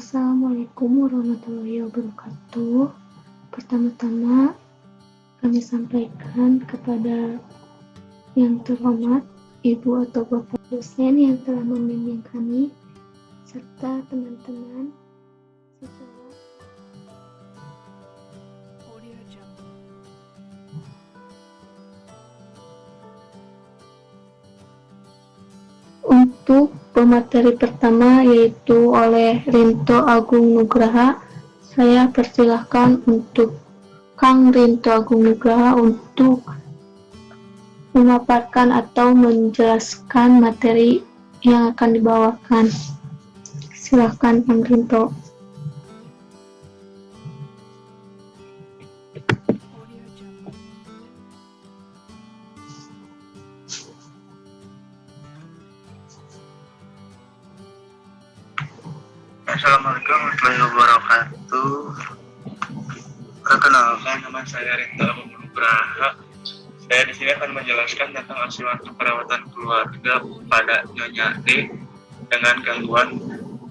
Assalamualaikum warahmatullahi wabarakatuh. Pertama-tama kami sampaikan kepada yang terhormat Ibu atau Bapak dosen yang telah membimbing kami serta teman-teman secara untuk pemateri pertama yaitu oleh Rinto Agung Nugraha. Saya persilahkan untuk Kang Rinto Agung Nugraha untuk memaparkan atau menjelaskan materi yang akan dibawakan. Silahkan Kang Rinto. Assalamualaikum warahmatullahi wabarakatuh. Perkenalkan, nama saya Rinto Agung Nugraha. Saya di sini akan menjelaskan tentang asuhan keperawatan keluarga pada Nyonya D dengan gangguan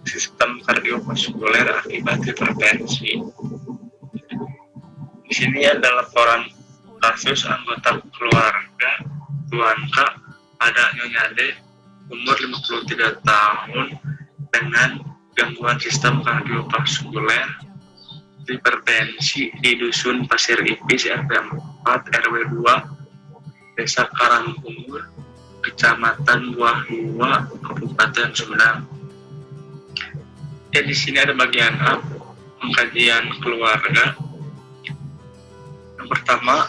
sistem kardiovaskuler akibat hipertensi. Di sini ada laporan kasus anggota keluarga Tuan K pada Nyonya D umur 53 tahun dengan gangguan sistem kardiovaskuler hipertensi di Dusun Pasir Ipis RT 4 RW 2 Desa Karangbungur Kecamatan Buah 2 Kabupaten Sumedang. Di sini ada bagian A, pengkajian keluarga. Yang pertama,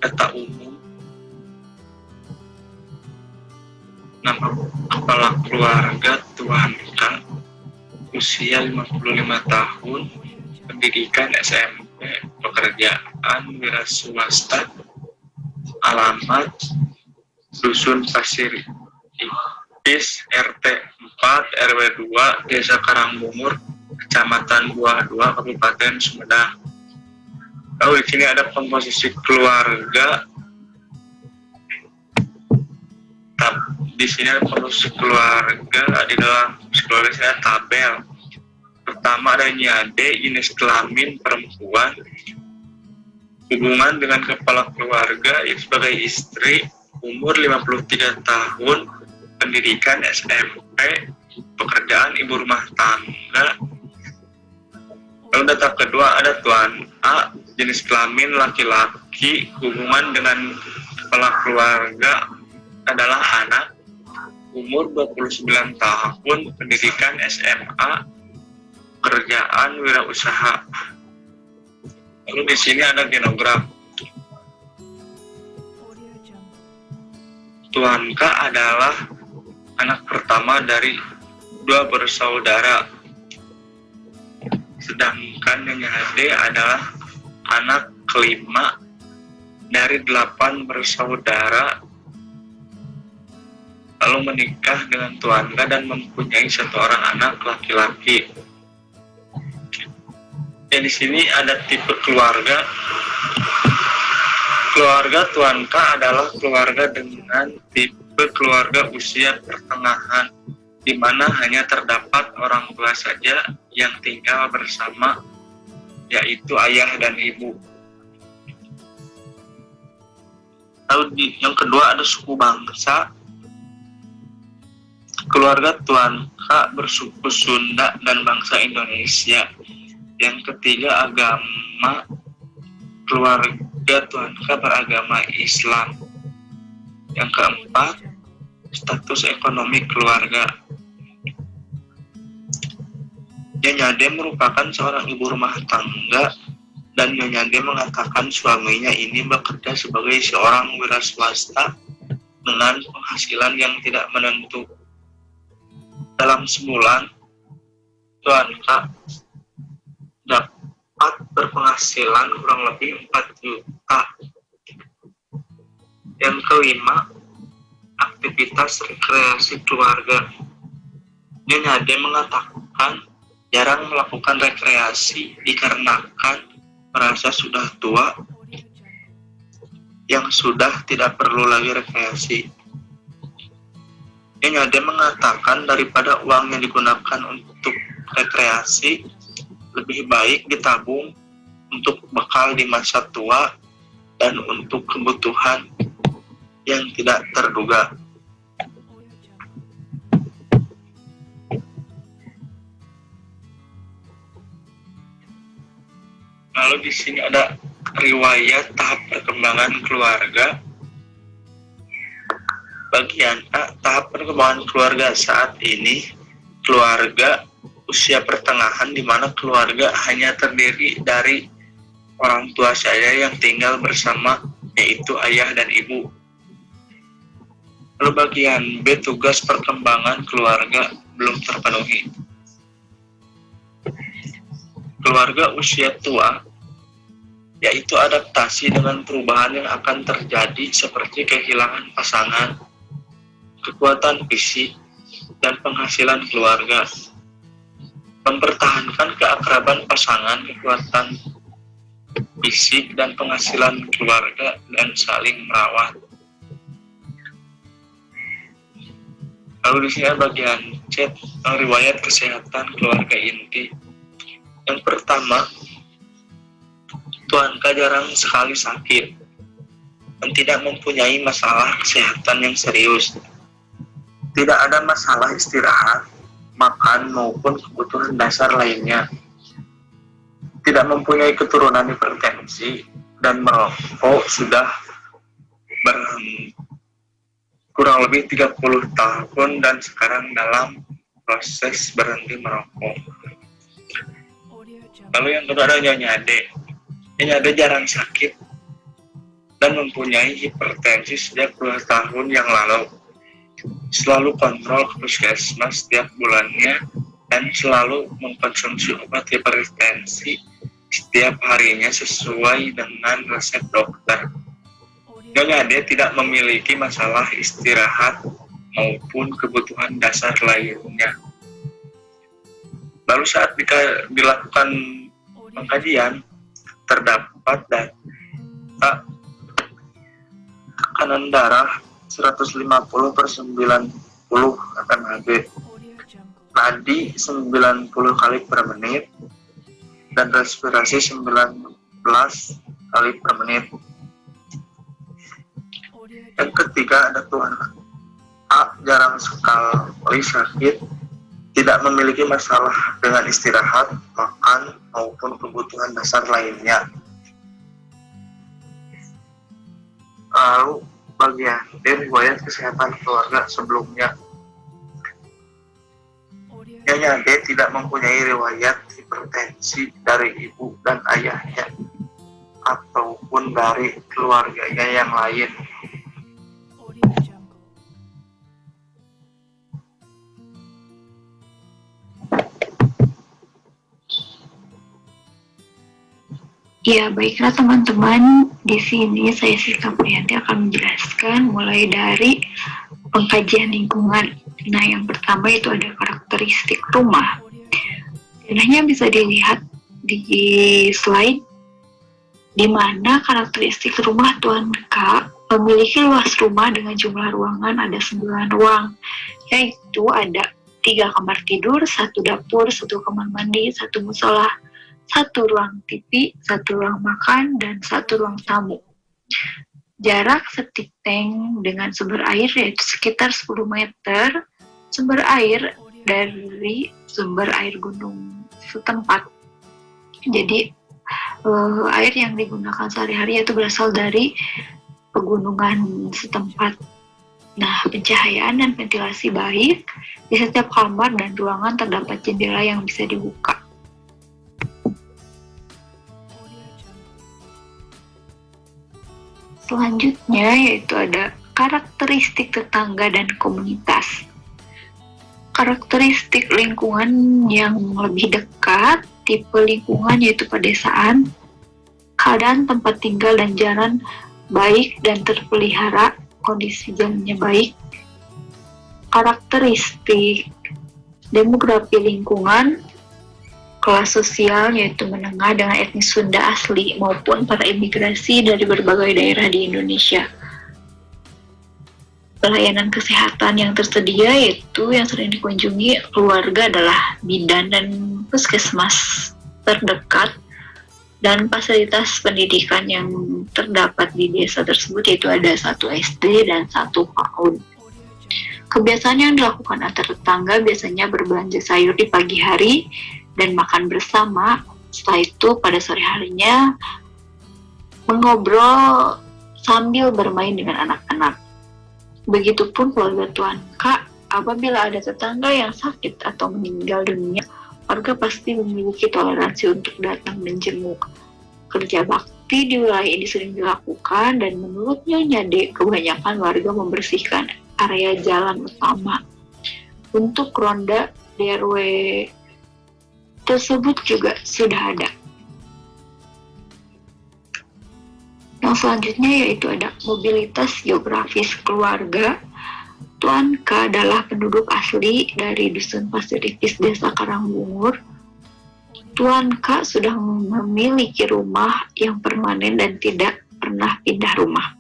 data umum. Nama kepala keluarga Tuan K, usia 55 tahun, pendidikan SMP, pekerjaan wira swasta, alamat Dusun Pasir Ipis RT 4 RW 2 Desa Karangbungur Kecamatan Buah 2 Kabupaten Sumedang. Lalu di sini ada komposisi keluarga. Di sini ada komposisi keluarga, di dalam keluarga saya tabel. Pertama ada Nyade, jenis kelamin perempuan, hubungan dengan kepala keluarga sebagai istri, umur 53 tahun, pendidikan SMP, pekerjaan ibu rumah tangga. Lalu data kedua ada Tuan A, jenis kelamin laki-laki, hubungan dengan kepala keluarga adalah anak, umur 29 tahun, pendidikan SMA, pekerjaan wirausaha. Lalu di sini ada genogram. Tuan K adalah anak pertama dari 2 bersaudara, sedangkan Nyonya D adalah anak kelima dari 8 bersaudara. Lalu menikah dengan Tuan K dan mempunyai 1 orang anak laki-laki. Di sini ada tipe keluarga. Keluarga Tuan K adalah keluarga dengan tipe keluarga usia pertengahan, di mana hanya terdapat orang tua saja yang tinggal bersama, yaitu ayah dan ibu. Lalu yang kedua ada suku bangsa. Keluarga Tuan K bersuku Sunda dan bangsa Indonesia. Yang ketiga agama. Keluarga Tuan K beragama Islam. Yang keempat status ekonomi keluarga. Nyonya D merupakan seorang ibu rumah tangga dan Nyonya D mengatakan suaminya ini bekerja sebagai seorang wira swasta dengan penghasilan yang tidak menentu. Dalam sebulan, Tuan K dapat berpenghasilan kurang lebih 4 juta. Yang kelima, aktivitas rekreasi keluarga. Nyonya D mengatakan jarang melakukan rekreasi dikarenakan merasa sudah tua yang sudah tidak perlu lagi rekreasi. Nyade mengatakan daripada uang yang digunakan untuk rekreasi, lebih baik ditabung untuk bekal di masa tua dan untuk kebutuhan yang tidak terduga. Lalu di sini ada riwayat tahap perkembangan keluarga. Bagian A, tahap perkembangan keluarga saat ini, keluarga usia pertengahan di mana keluarga hanya terdiri dari orang tua saya yang tinggal bersama, yaitu ayah dan ibu. Lalu bagian B, tugas perkembangan keluarga belum terpenuhi. Keluarga usia tua, yaitu adaptasi dengan perubahan yang akan terjadi seperti kehilangan pasangan, kekuatan fisik, dan penghasilan keluarga. Mempertahankan keakraban pasangan, kekuatan fisik, dan penghasilan keluarga, dan saling merawat. Lalu di sini bagian C, riwayat kesehatan keluarga inti. Yang pertama, Tuanka jarang sekali sakit dan tidak mempunyai masalah kesehatan yang serius. Tidak ada masalah istirahat, makan, maupun kebutuhan dasar lainnya. Tidak mempunyai keturunan hipertensi dan merokok sudah kurang lebih 30 tahun dan sekarang dalam proses berhenti merokok. Lalu yang kedua ada Nyade. Nyade jarang sakit dan mempunyai hipertensi sejak 2 tahun yang lalu. Selalu kontrol ke puskesmas setiap bulannya dan selalu mengkonsumsi obat hipertensi setiap harinya sesuai dengan resep dokter. Nyade tidak memiliki masalah istirahat maupun kebutuhan dasar lainnya. Lalu saat dilakukan pengkajian, terdapat data tekanan darah 150/90 mmHg, nadi 90 kali per menit, dan respirasi 19 kali per menit. Yang ketiga ada Tuan A, jarang sekali sakit, tidak memiliki masalah dengan istirahat, makan, maupun kebutuhan dasar lainnya. Lalu bagian D, riwayat kesehatan keluarga sebelumnya. Nyade tidak mempunyai riwayat hipertensi dari ibu dan ayahnya ataupun dari keluarganya yang lain. Ya, baiklah teman-teman, di sini saya Siska Priyanti akan menjelaskan mulai dari pengkajian lingkungan. Nah, yang pertama itu ada karakteristik rumah. Dananya bisa dilihat di slide, di mana karakteristik rumah Tuan K memiliki luas rumah dengan jumlah ruangan ada 9 ruang, yaitu ada 3 kamar tidur, 1 dapur, 1 kamar mandi, 1 musola, 1 ruang TV, 1 ruang makan, dan 1 ruang tamu. Jarak septic tank dengan sumber air yaitu sekitar 10 meter, sumber air dari sumber air gunung setempat. Jadi air yang digunakan sehari-hari itu berasal dari pegunungan setempat. Nah, pencahayaan dan ventilasi baik, di setiap kamar dan ruangan terdapat jendela yang bisa dibuka. Selanjutnya yaitu ada karakteristik tetangga dan komunitas. Karakteristik lingkungan yang lebih dekat, tipe lingkungan yaitu pedesaan, keadaan tempat tinggal dan jalan baik dan terpelihara, kondisi jalannya baik. Karakteristik demografi lingkungan, kelas sosial yaitu menengah dengan etnis Sunda asli maupun para imigrasi dari berbagai daerah di Indonesia. Pelayanan kesehatan yang tersedia yaitu yang sering dikunjungi keluarga adalah bidan dan puskesmas terdekat, dan fasilitas pendidikan yang terdapat di desa tersebut yaitu ada 1 SD dan 1 PAUD. Kebiasaan yang dilakukan antar tetangga biasanya berbelanja sayur di pagi hari dan makan bersama. Setelah itu pada sore harinya mengobrol sambil bermain dengan anak-anak. Begitupun keluarga Tuan K, apabila ada tetangga yang sakit atau meninggal dunia, warga pasti memiliki toleransi untuk datang menjenguk. Kerja bakti di wilayah ini sering dilakukan dan menurut Nyonya D, kebanyakan warga membersihkan area jalan utama. Untuk ronda di RW tersebut juga sudah ada. Yang selanjutnya yaitu ada mobilitas geografis keluarga. Tuan K adalah penduduk asli dari Dusun Pasir Ipis, Desa Karangbungur. Tuan K sudah memiliki rumah yang permanen dan tidak pernah pindah rumah.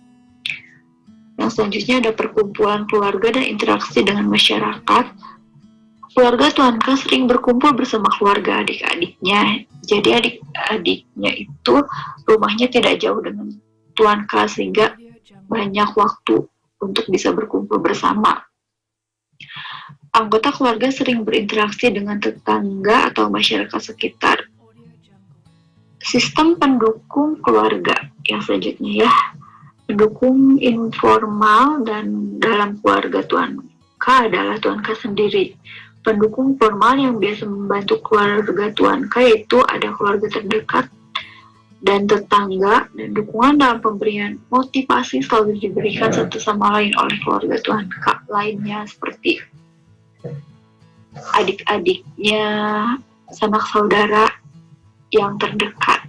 Yang selanjutnya ada perkumpulan keluarga dan interaksi dengan masyarakat. Keluarga Tuan K sering berkumpul bersama keluarga adik-adiknya. Jadi adik-adiknya itu rumahnya tidak jauh dengan Tuan K sehingga banyak waktu untuk bisa berkumpul bersama. Anggota keluarga sering berinteraksi dengan tetangga atau masyarakat sekitar. Sistem pendukung keluarga yang selanjutnya ya. Pendukung informal dan dalam keluarga Tuan K adalah Tuan K sendiri. Pendukung formal yang biasa membantu keluarga Tuan K yaitu ada keluarga terdekat dan tetangga, dan dukungan dalam pemberian motivasi selalu diberikan satu sama lain oleh keluarga Tuan K lainnya seperti adik-adiknya, sanak saudara yang terdekat.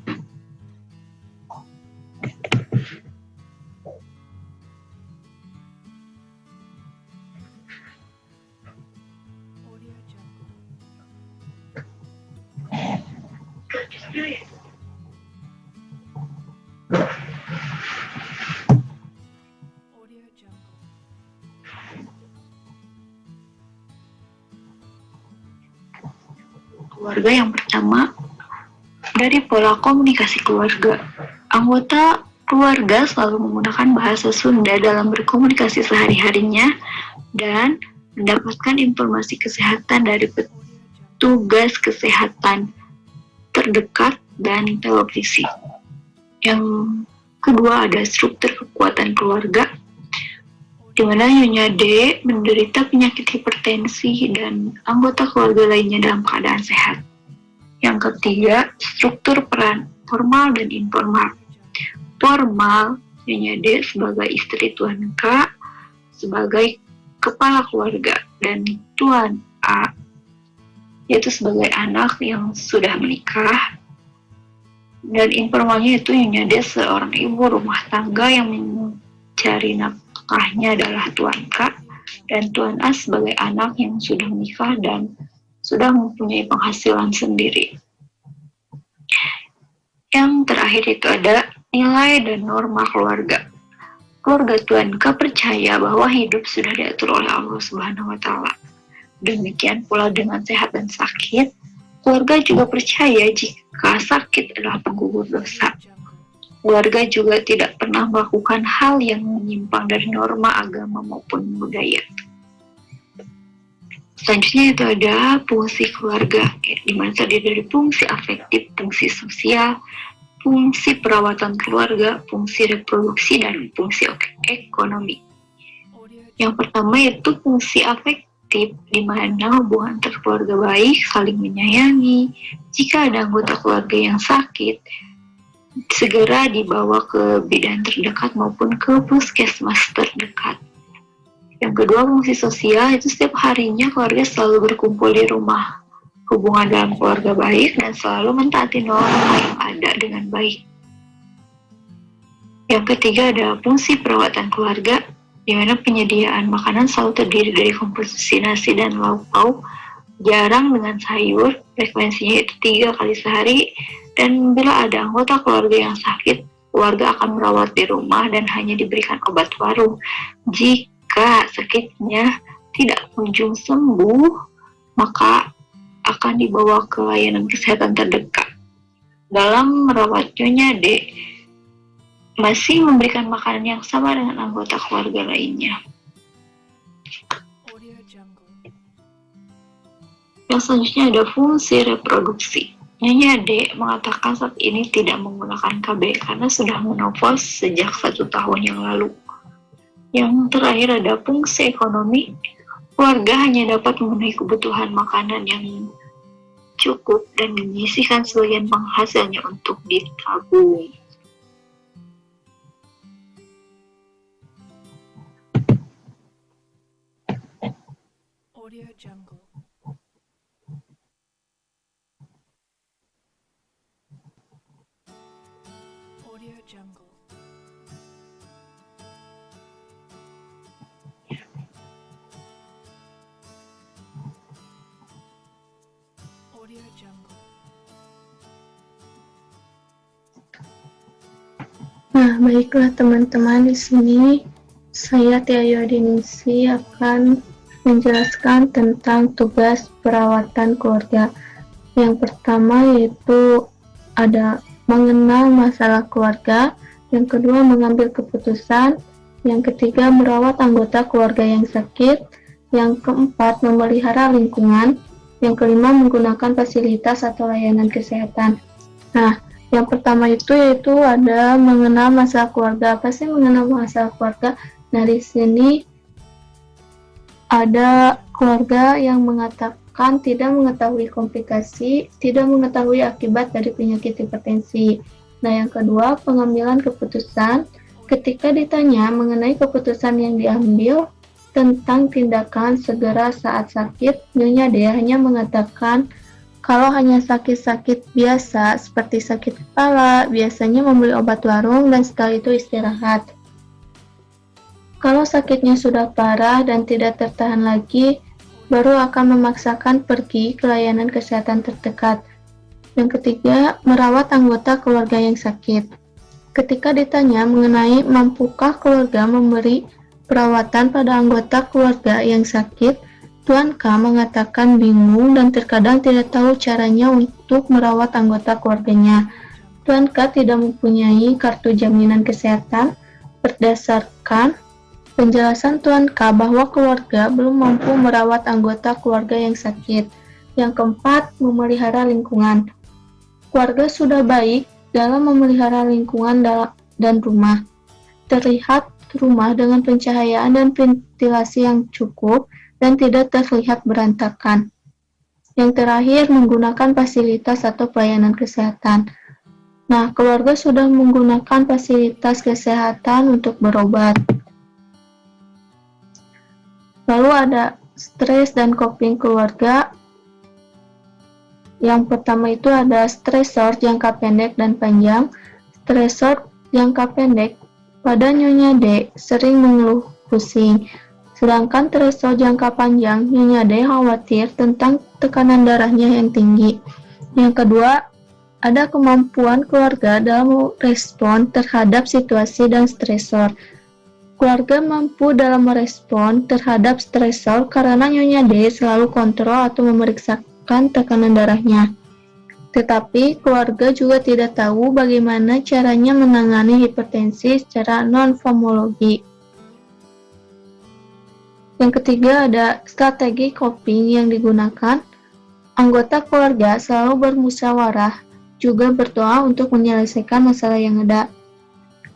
Keluarga yang pertama, dari pola komunikasi keluarga. Anggota keluarga selalu menggunakan bahasa Sunda dalam berkomunikasi sehari-harinya dan mendapatkan informasi kesehatan dari petugas kesehatan terdekat dan televisi. Yang kedua ada struktur kekuatan keluarga, di mana Nyonya D menderita penyakit hipertensi dan anggota keluarga lainnya dalam keadaan sehat. Yang ketiga, struktur peran formal dan informal. Formal, Nyonya D sebagai istri Tuan K sebagai kepala keluarga dan Tuan A yaitu sebagai anak yang sudah menikah. Dan informalnya itu Nyonya D seorang ibu rumah tangga yang mencari nafkahnya adalah Tuan K, dan Tuan A sebagai anak yang sudah menikah dan sudah mempunyai penghasilan sendiri. Yang terakhir itu ada nilai dan norma keluarga. Keluarga Tuan K percaya bahwa hidup sudah diatur oleh Allah Subhanahu wa Ta'ala. Demikian pula dengan sehat dan sakit. Keluarga juga percaya jika sakit adalah penggugur dosa. Keluarga juga tidak pernah melakukan hal yang menyimpang dari norma agama maupun budaya. Selanjutnya itu ada fungsi keluarga, di mana terdiri dari fungsi afektif, fungsi sosial, fungsi perawatan keluarga, fungsi reproduksi, dan fungsi ekonomi. Yang pertama yaitu fungsi afektif, di mana hubungan terkeluarga baik, saling menyayangi. Jika ada anggota keluarga yang sakit, segera dibawa ke bidan terdekat maupun ke puskesmas terdekat. Yang kedua, fungsi sosial, itu setiap harinya keluarga selalu berkumpul di rumah. Hubungan dalam keluarga baik dan selalu mentaati norma yang ada dengan baik. Yang ketiga ada fungsi perawatan keluarga, di mana penyediaan makanan selalu terdiri dari komposisi nasi dan lauk pauk, jarang dengan sayur, frekuensinya itu 3 kali sehari, dan bila ada anggota keluarga yang sakit, keluarga akan merawat di rumah dan hanya diberikan obat warung. Jika Jika sakitnya tidak kunjung sembuh, maka akan dibawa ke layanan kesehatan terdekat. Dalam merawat Nyonya D, masih memberikan makanan yang sama dengan anggota keluarga lainnya. Yang selanjutnya ada fungsi reproduksi. Nyonya D mengatakan saat ini tidak menggunakan KB karena sudah menopause sejak 1 tahun yang lalu. Yang terakhir ada fungsi ekonomi. Keluarga hanya dapat memenuhi kebutuhan makanan yang cukup dan menyisihkan sebagian penghasilnya untuk ditabung. Audio Jungle. Audio Jungle. Audio Jungle. Nah, baiklah teman-teman, di sini saya Tia Yudiningsi akan menjelaskan tentang tugas perawatan keluarga. Yang pertama yaitu ada mengenal masalah keluarga, yang kedua mengambil keputusan, yang ketiga merawat anggota keluarga yang sakit, yang keempat memelihara lingkungan, yang kelima menggunakan fasilitas atau layanan kesehatan. Nah, yang pertama itu yaitu ada mengenal masalah keluarga. Apa sih mengenal masalah keluarga? Nah, di sini ada keluarga yang mengatakan tidak mengetahui komplikasi, tidak mengetahui akibat dari penyakit hipertensi. Nah, yang kedua, pengambilan keputusan. Ketika ditanya mengenai keputusan yang diambil tentang tindakan segera saat sakit, Nyonya D hanya mengatakan kalau hanya sakit-sakit biasa seperti sakit kepala, biasanya membeli obat warung dan setelah itu istirahat. Kalau sakitnya sudah parah dan tidak tertahan lagi, baru akan memaksakan pergi ke layanan kesehatan terdekat. Yang ketiga, merawat anggota keluarga yang sakit. Ketika ditanya mengenai mampukah keluarga memberi perawatan pada anggota keluarga yang sakit, Tuan K mengatakan bingung dan terkadang tidak tahu caranya untuk merawat anggota keluarganya. Tuan K tidak mempunyai kartu jaminan kesehatan berdasarkan penjelasan Tuan K bahwa keluarga belum mampu merawat anggota keluarga yang sakit. Yang keempat, memelihara lingkungan. Keluarga sudah baik dalam memelihara lingkungan dan rumah. Terlihat rumah dengan pencahayaan dan ventilasi yang cukup dan tidak terlihat berantakan. Yang terakhir, menggunakan fasilitas atau pelayanan kesehatan. Nah, keluarga sudah menggunakan fasilitas kesehatan untuk berobat. Lalu ada stres dan coping keluarga. Yang pertama itu ada stresor jangka pendek dan panjang. Stresor jangka pendek, pada Nyonya D sering mengeluh pusing. Sedangkan stresor jangka panjang, Nyonya D khawatir tentang tekanan darahnya yang tinggi. Yang kedua, ada kemampuan keluarga dalam respon terhadap situasi dan stresor. Keluarga mampu dalam merespon terhadap stresor karena Nyonya D selalu kontrol atau memeriksakan tekanan darahnya. Tetapi keluarga juga tidak tahu bagaimana caranya menangani hipertensi secara non-farmakologi. Yang ketiga ada strategi coping yang digunakan. Anggota keluarga selalu bermusyawarah, juga berdoa untuk menyelesaikan masalah yang ada.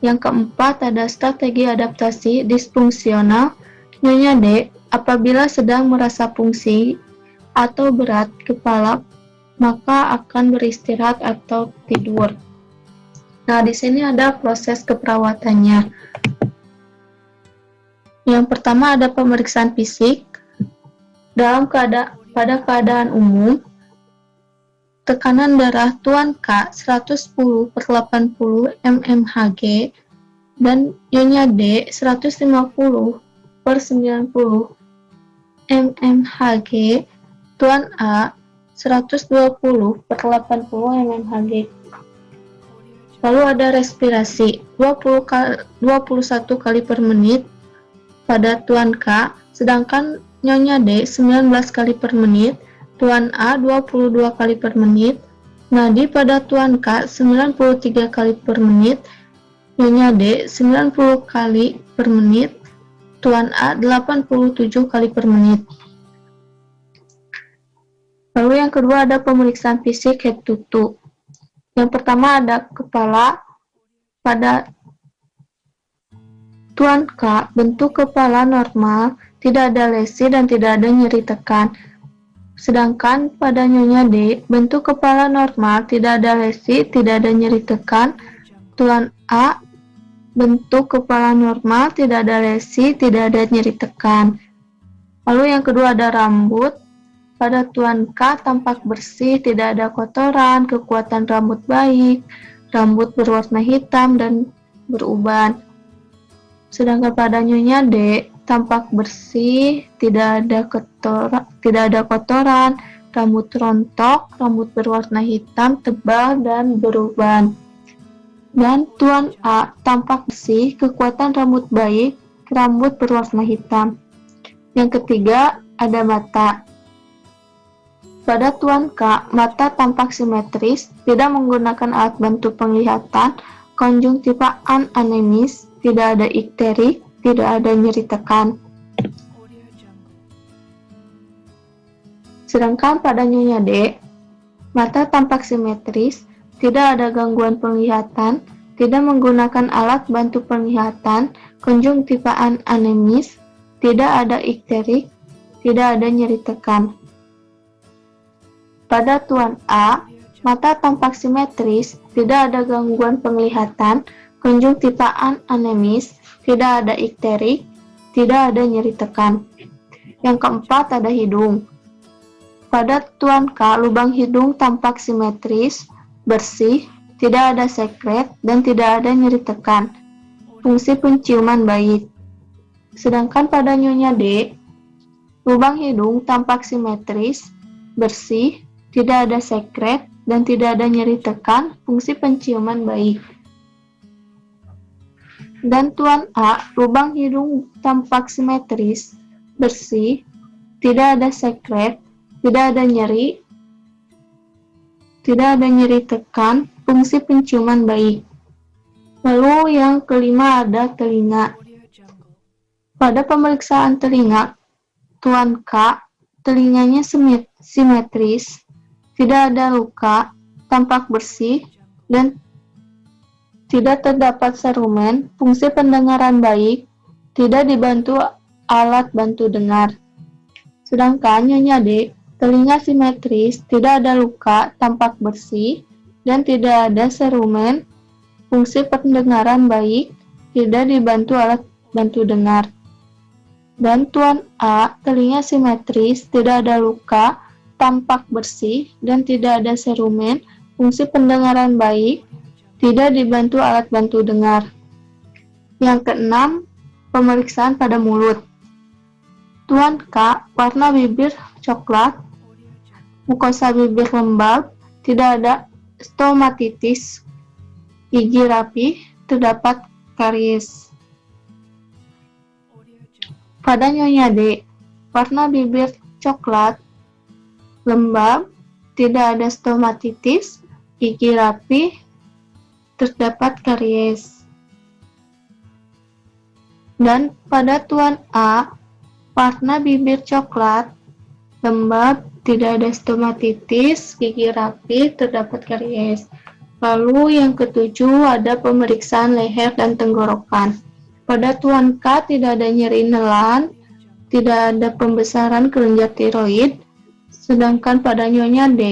Yang keempat ada strategi adaptasi disfungsional. Nyonya D apabila sedang merasa fungsi atau berat kepala, maka akan beristirahat atau tidur. Nah, di sini ada proses keperawatannya. Yang pertama ada pemeriksaan fisik. Pada keadaan umum, tekanan darah Tuan K 110/80 mmHg dan Nyonya D 150/90 mmHg, Tuan A 120/80 mmHg. Lalu ada respirasi 21 kali per menit. pada Tuan K, sedangkan Nyonya D 19 kali per menit, Tuan A 22 kali per menit, nadi pada Tuan K 93 kali per menit, Nyonya D 90 kali per menit, Tuan A 87 kali per menit. Lalu yang kedua ada pemeriksaan fisik head to toe. Yang pertama ada kepala. Pada Tuan K, bentuk kepala normal, tidak ada lesi dan tidak ada nyeri tekan. Sedangkan pada Nyonya D, bentuk kepala normal, tidak ada lesi, tidak ada nyeri tekan. Tuan A, bentuk kepala normal, tidak ada lesi, tidak ada nyeri tekan. Lalu yang kedua ada rambut. Pada Tuan K tampak bersih, tidak ada kotoran, kekuatan rambut baik, rambut berwarna hitam dan beruban. Sedangkan pada Nyonya D tampak bersih, tidak ada kotoran, rambut rontok, rambut berwarna hitam, tebal dan beruban. Dan Tuan A tampak bersih, kekuatan rambut baik, rambut berwarna hitam. Yang ketiga ada mata. Pada Tuan K, mata tampak simetris, tidak menggunakan alat bantu penglihatan, konjungtiva anemis, tidak ada ikterik, tidak ada nyeri tekan. Audio Jungle. Sedangkan pada Nyonya D, mata tampak simetris, tidak ada gangguan penglihatan, tidak menggunakan alat bantu penglihatan, konjungtiva anemis, tidak ada ikterik, tidak ada nyeri tekan. Pada Tuan A, mata tampak simetris, tidak ada gangguan penglihatan, konjungtiva anemis, tidak ada ikterik, tidak ada nyeri tekan. Yang keempat ada hidung. Pada Tuan K, lubang hidung tampak simetris, bersih, tidak ada sekret, dan tidak ada nyeri tekan. Fungsi penciuman baik. Sedangkan pada Nyonya D, lubang hidung tampak simetris, bersih, tidak ada sekret, dan tidak ada nyeri tekan, fungsi penciuman baik. Dan Tuan A, lubang hidung tampak simetris, bersih, tidak ada sekret, tidak ada nyeri tekan, fungsi penciuman baik. Lalu yang kelima ada telinga. Audio Jungle. Pada pemeriksaan telinga, Tuan K, telinganya simetris, tidak ada luka, tampak bersih, dan tidak terdapat serumen, fungsi pendengaran baik, tidak dibantu alat bantu dengar. Sedangkan Nyonya D, telinga simetris, tidak ada luka, tampak bersih, dan tidak ada serumen, fungsi pendengaran baik, tidak dibantu alat bantu dengar. Dan Tuan A, telinga simetris, tidak ada luka, tampak bersih, dan tidak ada serumen, fungsi pendengaran baik, tidak dibantu alat bantu dengar. Yang keenam, pemeriksaan pada mulut. Tuan K, warna bibir coklat, mukosa bibir lembab, tidak ada stomatitis, gigi rapi, terdapat karies. Audio Jungle. Pada Nyonya D, warna bibir coklat, lembab, tidak ada stomatitis, gigi rapi, terdapat karies. Dan pada Tuan A, warna bibir coklat, lembab, tidak ada stomatitis, gigi rapi, terdapat karies. Lalu yang ketujuh ada pemeriksaan leher dan tenggorokan. Pada Tuan K tidak ada nyeri nelan, tidak ada pembesaran kelenjar tiroid. Sedangkan pada Nyonya D,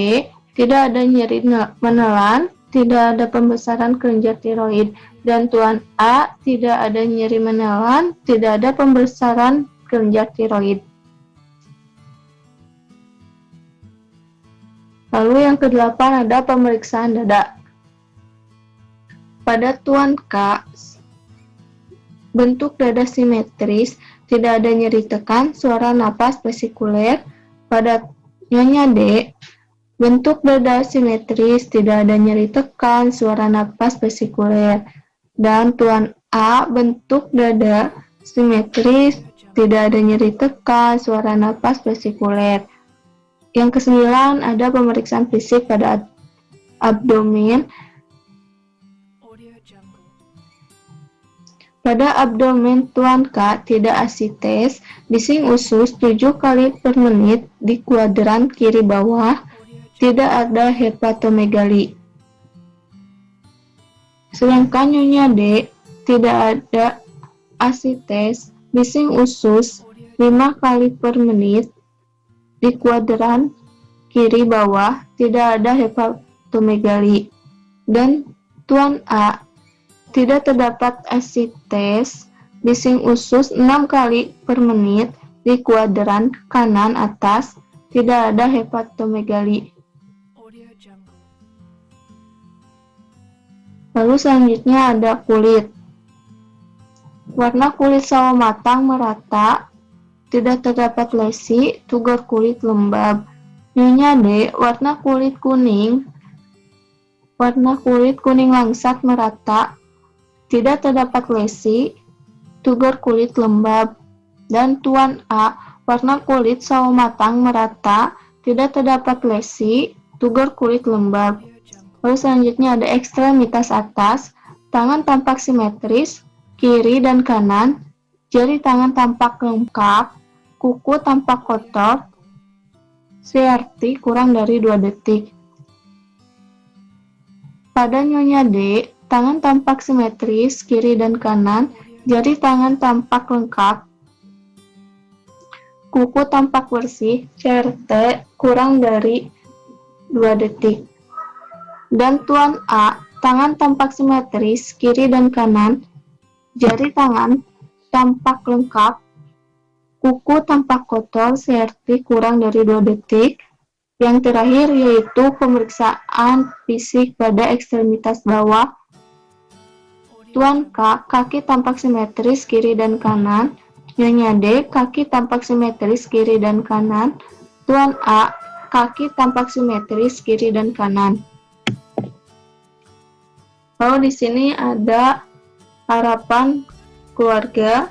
tidak ada nyeri menelan, tidak ada pembesaran kelenjar tiroid. Dan Tuan A, tidak ada nyeri menelan, tidak ada pembesaran kelenjar tiroid. Lalu yang kedelapan ada pemeriksaan dada. Pada Tuan K, bentuk dada simetris, tidak ada nyeri tekan, suara napas vesikuler. Pada Nyonya D, bentuk dada simetris, tidak ada nyeri tekan, suara napas vesikuler. Dan Tuan A, bentuk dada simetris, tidak ada nyeri tekan, suara napas vesikuler. Yang kesembilan, ada pemeriksaan fisik pada abdomen. Audio Jungle. Pada abdomen Tuan K tidak asites, bising usus 7 kali per menit di kuadran kiri bawah, Audio Jungle. tidak ada hepatomegali. Sedangkan Nyonya D tidak ada asites, bising usus 5 kali per menit di kuadran kiri bawah, tidak ada hepatomegali. Dan Tuan A tidak terdapat asites, bising usus 6 kali per menit di kuadran kanan atas, tidak ada hepatomegali. Audio Jungle. Lalu selanjutnya ada kulit. Warna kulit sawo matang merata, tidak terdapat lesi, tugar kulit lembab. Nyonya D, warna kulit kuning langsat merata, tidak terdapat lesi, tugar kulit lembab. Dan Tuan A, warna kulit sawo matang merata, tidak terdapat lesi, tugar kulit lembab. Audio Jungle. Lalu selanjutnya ada ekstremitas atas, tangan tampak simetris, kiri dan kanan, jari tangan tampak lengkap, kuku tampak kotor, CRT kurang dari 2 detik. Pada Nyonya D, tangan tampak simetris, kiri dan kanan, jari tangan tampak lengkap, kuku tampak bersih, CRT kurang dari 2 detik. Dan Tuan A, tangan tampak simetris, kiri dan kanan, jari tangan tampak lengkap, kuku tampak kotor, CRT kurang dari 2 detik. Yang terakhir yaitu pemeriksaan fisik pada ekstremitas bawah. Tuan K, kaki tampak simetris kiri dan kanan. Nyonya D, kaki tampak simetris kiri dan kanan. Tuan A, kaki tampak simetris kiri dan kanan. Lalu di sini ada harapan keluarga,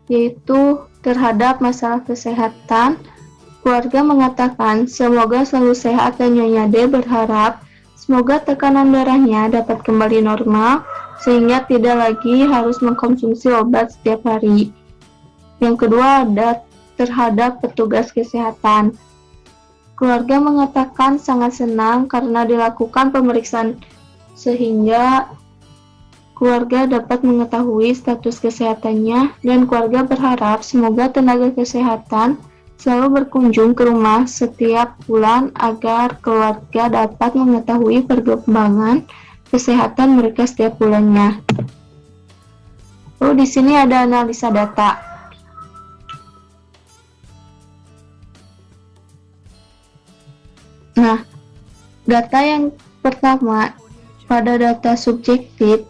yaitu terhadap masalah kesehatan. Keluarga mengatakan semoga selalu sehat dan Nyonya D berharap semoga tekanan darahnya dapat kembali normal sehingga tidak lagi harus mengkonsumsi obat setiap hari. Yang kedua ada terhadap petugas kesehatan. Keluarga mengatakan sangat senang karena dilakukan pemeriksaan sehingga keluarga dapat mengetahui status kesehatannya, dan keluarga berharap semoga tenaga kesehatan selalu berkunjung ke rumah setiap bulan agar keluarga dapat mengetahui perkembangan kesehatan mereka setiap bulannya. Lalu di sini ada analisa data. Nah, data yang pertama, pada data subjektif,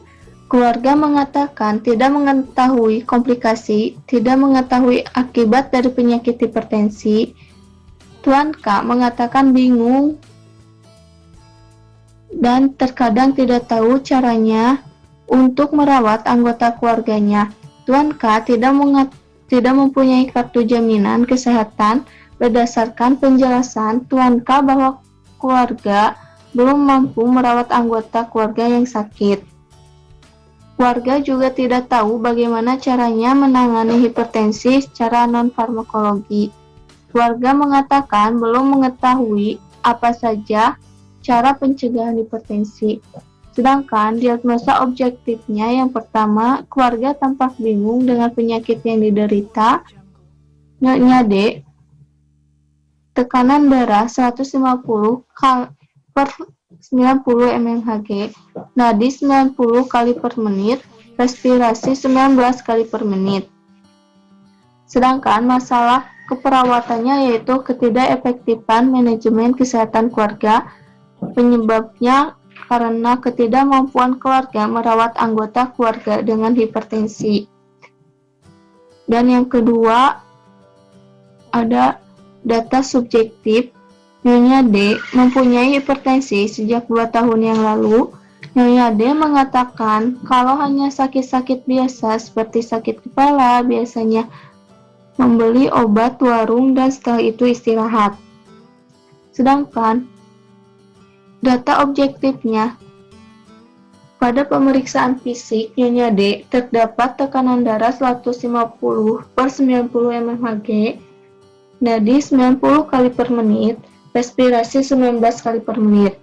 keluarga mengatakan tidak mengetahui komplikasi, tidak mengetahui akibat dari penyakit hipertensi. Tuan K mengatakan bingung dan terkadang tidak tahu caranya untuk merawat anggota keluarganya. Tuan K tidak mempunyai kartu jaminan kesehatan. Berdasarkan penjelasan Tuan K bahwa keluarga belum mampu merawat anggota keluarga yang sakit. Keluarga juga tidak tahu bagaimana caranya menangani hipertensi secara non-farmakologi. Keluarga mengatakan belum mengetahui apa saja cara pencegahan hipertensi. Sedangkan diagnosa objektifnya yang pertama, keluarga tampak bingung dengan penyakit yang diderita. Nyonya D, tekanan darah 150 per 90 mmHg, nadi 90 kali per menit, respirasi 19 kali per menit. Sedangkan masalah keperawatannya yaitu ketidakefektifan manajemen kesehatan keluarga, penyebabnya karena ketidakmampuan keluarga merawat anggota keluarga dengan hipertensi. Dan yang kedua, ada data subjektif. Nyonya D mempunyai hipertensi sejak 2 tahun yang lalu. Nyonya D mengatakan kalau hanya sakit-sakit biasa seperti sakit kepala, biasanya membeli obat warung dan setelah itu istirahat. Sedangkan data objektifnya, pada pemeriksaan fisik Nyonya D terdapat tekanan darah 150/90 mmHg, nadi 90 kali per menit, respirasi 19 kali per menit.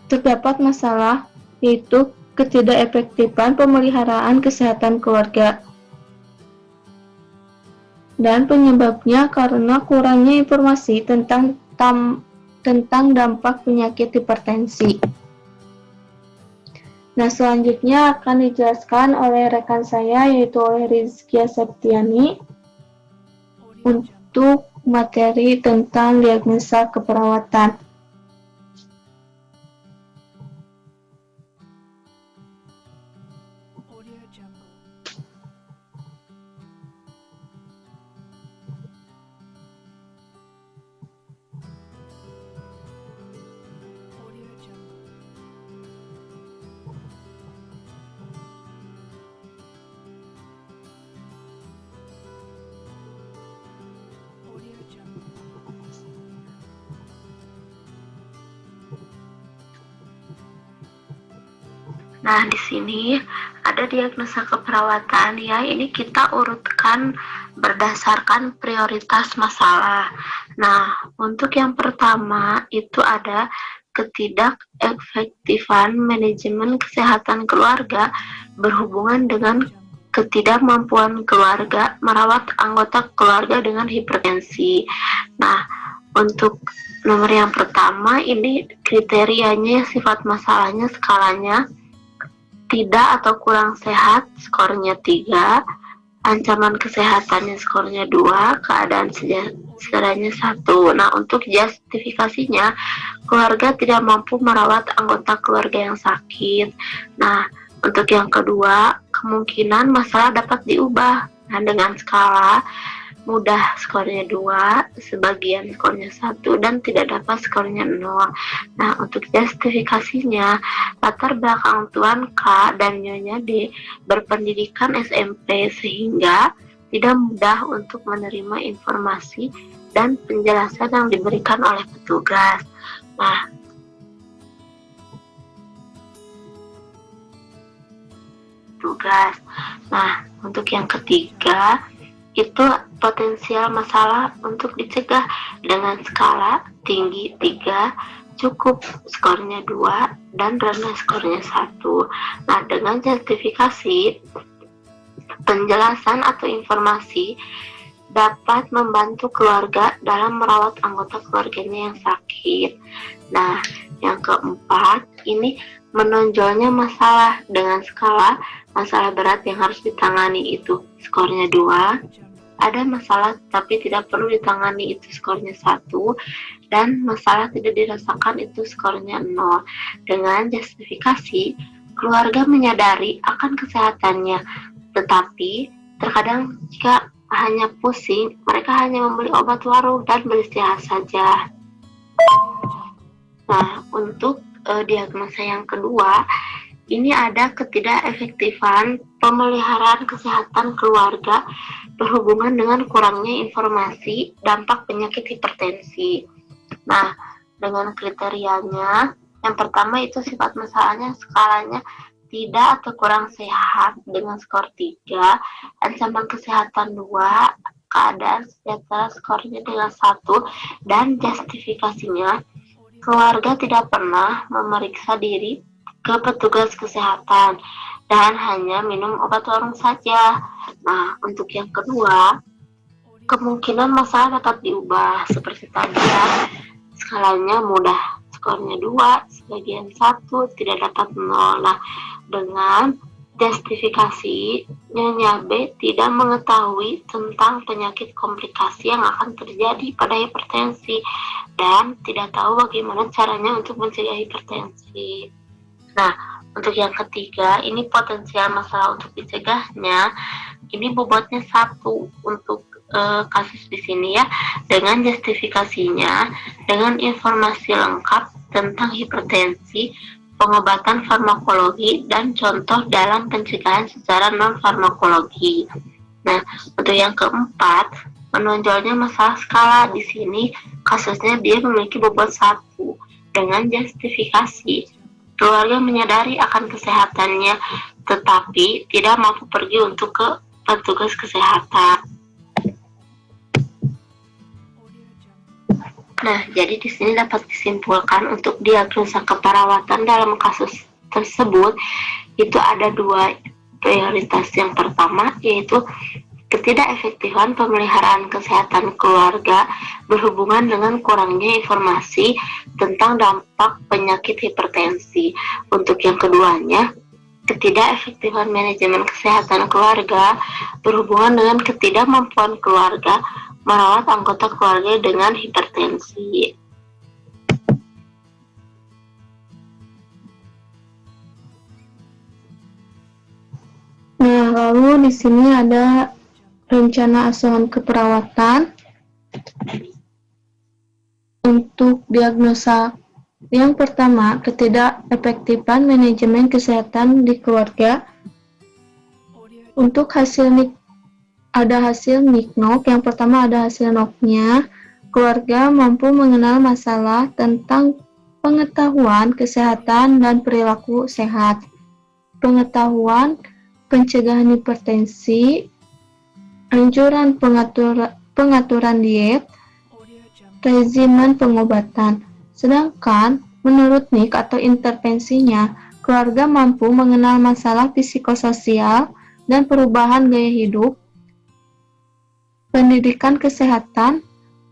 Terdapat masalah yaitu ketidakefektifan pemeliharaan kesehatan keluarga. Dan penyebabnya karena kurangnya informasi tentang dampak penyakit hipertensi. Nah, selanjutnya akan dijelaskan oleh rekan saya yaitu oleh Rizkia Septiani Audio Jungle. untuk materi tentang diagnosa keperawatan. Audio Jungle. Audio Jungle. Audio Jungle. Nah, di sini ada diagnosa keperawatan ya. Ini kita urutkan berdasarkan prioritas masalah. Nah, untuk yang pertama itu ada ketidakefektifan manajemen kesehatan keluarga berhubungan dengan ketidakmampuan keluarga merawat anggota keluarga dengan hipertensi. Nah, untuk nomor yang pertama ini kriterianya, sifat masalahnya, skalanya tidak atau kurang sehat, skornya 3, ancaman kesehatannya skornya 2, keadaan sejahteranya 1. Nah, untuk justifikasinya, keluarga tidak mampu merawat anggota keluarga yang sakit. Nah, untuk yang kedua, kemungkinan masalah dapat diubah. Nah, dengan skala mudah skornya 2, sebagian skornya 1, dan tidak dapat skornya 0. Nah, untuk justifikasinya, latar belakang Tuan K dan Nyonya D berpendidikan SMP sehingga tidak mudah untuk menerima informasi dan penjelasan yang diberikan oleh petugas. Nah, untuk yang ketiga, itu potensial masalah untuk dicegah dengan skala tinggi 3, cukup skornya 2, dan rendah skornya 1. Nah, dengan justifikasi, penjelasan atau informasi dapat membantu keluarga dalam merawat anggota keluarganya yang sakit. Nah, yang keempat, ini menonjolnya masalah dengan skala masalah berat yang harus ditangani itu skornya 2, ada masalah tapi tidak perlu ditangani itu skornya 1, dan masalah tidak dirasakan itu skornya 0. Dengan justifikasi, keluarga menyadari akan kesehatannya, tetapi terkadang jika hanya pusing, mereka hanya membeli obat warung dan beristirahat saja. Nah, untuk diagnosa yang kedua, ini ada ketidakefektifan pemeliharaan kesehatan keluarga berhubungan dengan kurangnya informasi dampak penyakit hipertensi. Nah, dengan kriterianya, yang pertama itu sifat masalahnya, skalanya tidak atau kurang sehat dengan skor 3, ancaman kesehatan 2, keadaan sejahtera skornya dengan 1, dan justifikasinya, keluarga tidak pernah memeriksa diri ke petugas kesehatan dan hanya minum obat warung saja. Nah, untuk yang kedua, kemungkinan masalah dapat diubah seperti tadi ya. Skalanya mudah, skornya 2, sebagian 1, tidak dapat 0. Nah, dengan justifikasi, Nyonya B tidak mengetahui tentang penyakit komplikasi yang akan terjadi pada hipertensi dan tidak tahu bagaimana caranya untuk mencegah hipertensi. Nah, untuk yang ketiga, ini potensial masalah untuk dicegahnya, ini bobotnya 1 untuk kasus di sini ya, dengan justifikasinya, dengan informasi lengkap tentang hipertensi, pengobatan farmakologi, dan contoh dalam pencegahan secara non-farmakologi. Nah, untuk yang keempat, menonjolnya masalah skala. Di sini kasusnya dia memiliki bobot 1 dengan justifikasi. Keluarga menyadari akan kesehatannya, tetapi tidak mampu pergi untuk ke petugas kesehatan. Nah, jadi di sini dapat disimpulkan untuk diagnosa keperawatan dalam kasus tersebut itu ada 2 prioritas. Yang pertama yaitu ketidakefektifan pemeliharaan kesehatan keluarga berhubungan dengan kurangnya informasi tentang dampak penyakit hipertensi. Untuk yang keduanya, ketidakefektifan manajemen kesehatan keluarga berhubungan dengan ketidakmampuan keluarga merawat anggota keluarga dengan hipertensi. Nah, lalu di sini ada rencana asuhan keperawatan untuk diagnosa. Yang pertama, ketidakefektifan manajemen kesehatan di keluarga. Untuk hasil ada hasil NICNOC. Yang pertama ada hasil NOC-nya. Keluarga mampu mengenal masalah tentang pengetahuan kesehatan dan perilaku sehat, pengetahuan pencegahan hipertensi, anjuran pengaturan diet, regimen pengobatan. Sedangkan menurut NIC atau intervensinya, keluarga mampu mengenal masalah psikososial dan perubahan gaya hidup, pendidikan kesehatan,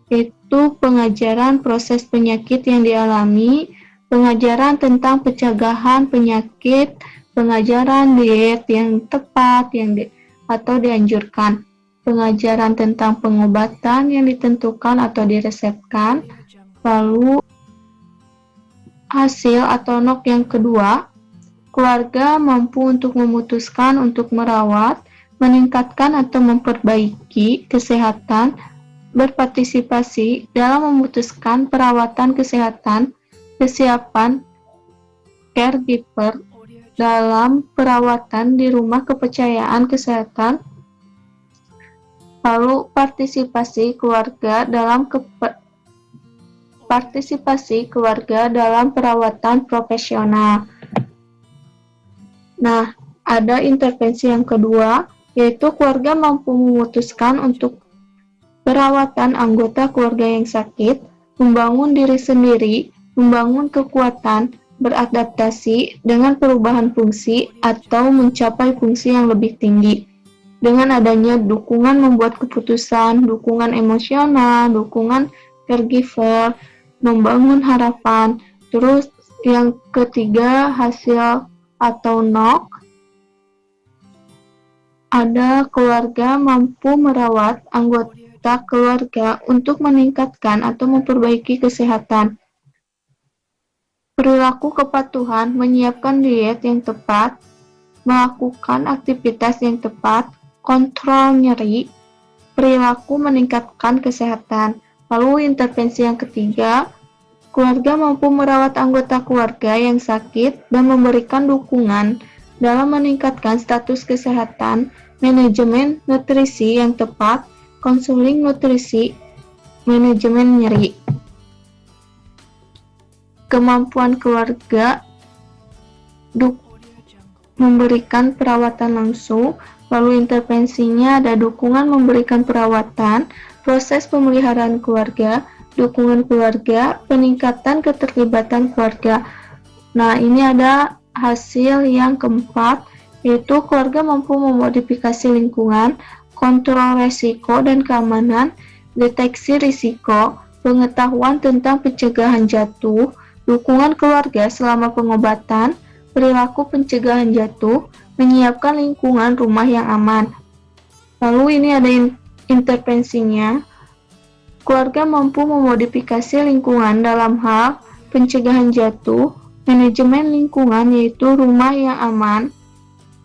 yaitu pengajaran proses penyakit yang dialami, pengajaran tentang pencegahan penyakit, pengajaran diet yang tepat atau dianjurkan, pengajaran tentang pengobatan yang ditentukan atau diresepkan. Lalu hasil atau NOC yang kedua, keluarga mampu untuk memutuskan untuk merawat, meningkatkan atau memperbaiki kesehatan, berpartisipasi dalam memutuskan perawatan kesehatan, kesiapan caregiver dalam perawatan di rumah kepercayaan kesehatan, lalu partisipasi keluarga dalam perawatan profesional. Nah, ada intervensi yang kedua, yaitu keluarga mampu memutuskan untuk perawatan anggota keluarga yang sakit, membangun diri sendiri, membangun kekuatan, beradaptasi dengan perubahan fungsi atau mencapai fungsi yang lebih tinggi. Dengan adanya dukungan membuat keputusan, dukungan emosional, dukungan caregiver, membangun harapan. Terus yang ketiga, hasil atau NOC, ada keluarga mampu merawat anggota keluarga untuk meningkatkan atau memperbaiki kesehatan. Perilaku kepatuhan, menyiapkan diet yang tepat, melakukan aktivitas yang tepat, kontrol nyeri, perilaku meningkatkan kesehatan. Lalu intervensi yang ketiga, keluarga mampu merawat anggota keluarga yang sakit dan memberikan dukungan dalam meningkatkan status kesehatan, manajemen nutrisi yang tepat, konseling nutrisi, manajemen nyeri. Kemampuan keluarga memberikan perawatan langsung, lalu intervensinya ada dukungan memberikan perawatan, proses pemeliharaan keluarga, dukungan keluarga, peningkatan keterlibatan keluarga. Nah, ini ada hasil yang keempat, yaitu keluarga mampu memodifikasi lingkungan, kontrol resiko dan keamanan, deteksi risiko, pengetahuan tentang pencegahan jatuh, dukungan keluarga selama pengobatan, perilaku pencegahan jatuh, menyiapkan lingkungan rumah yang aman. Lalu ini ada intervensinya. Keluarga mampu memodifikasi lingkungan dalam hal pencegahan jatuh, manajemen lingkungan yaitu rumah yang aman,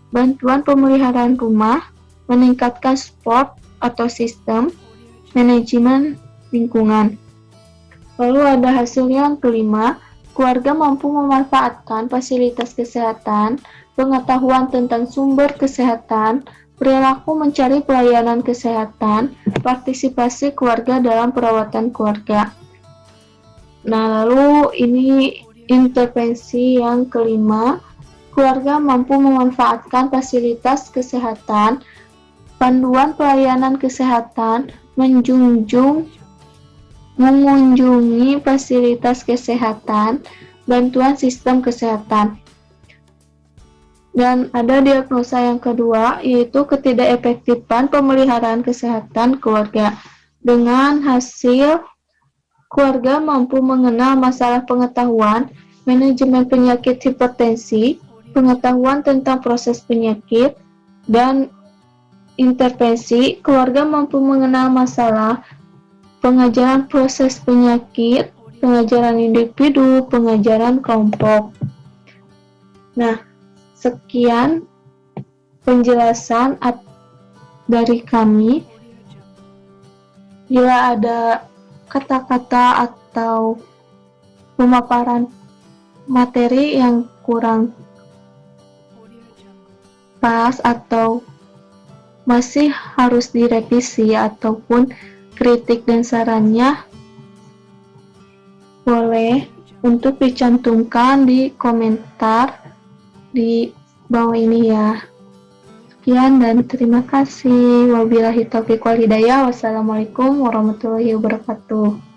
bantuan pemeliharaan rumah, meningkatkan support atau sistem, manajemen lingkungan. Lalu ada hasil yang kelima, Keluarga mampu memanfaatkan fasilitas kesehatan, pengetahuan tentang sumber kesehatan, perilaku mencari pelayanan kesehatan, partisipasi keluarga dalam perawatan keluarga. Nah, lalu ini intervensi yang kelima, keluarga mampu memanfaatkan fasilitas kesehatan, panduan pelayanan kesehatan, mengunjungi fasilitas kesehatan, bantuan sistem kesehatan. Dan ada diagnosa yang kedua, yaitu ketidakefektifan pemeliharaan kesehatan keluarga. Dengan hasil, keluarga mampu mengenal masalah pengetahuan, manajemen penyakit hipertensi, pengetahuan tentang proses penyakit, dan intervensi. Keluarga mampu mengenal masalah pengajaran proses penyakit, pengajaran individu, pengajaran kelompok. Nah, sekian penjelasan dari kami. Bila ada kata-kata atau pemaparan materi yang kurang pas atau masih harus direvisi ataupun kritik dan sarannya, boleh untuk dicantumkan di komentar di bawah ini ya. Sekian dan terima kasih. Wabillahi taufiq wal hidayah. Wassalamualaikum warahmatullahi wabarakatuh.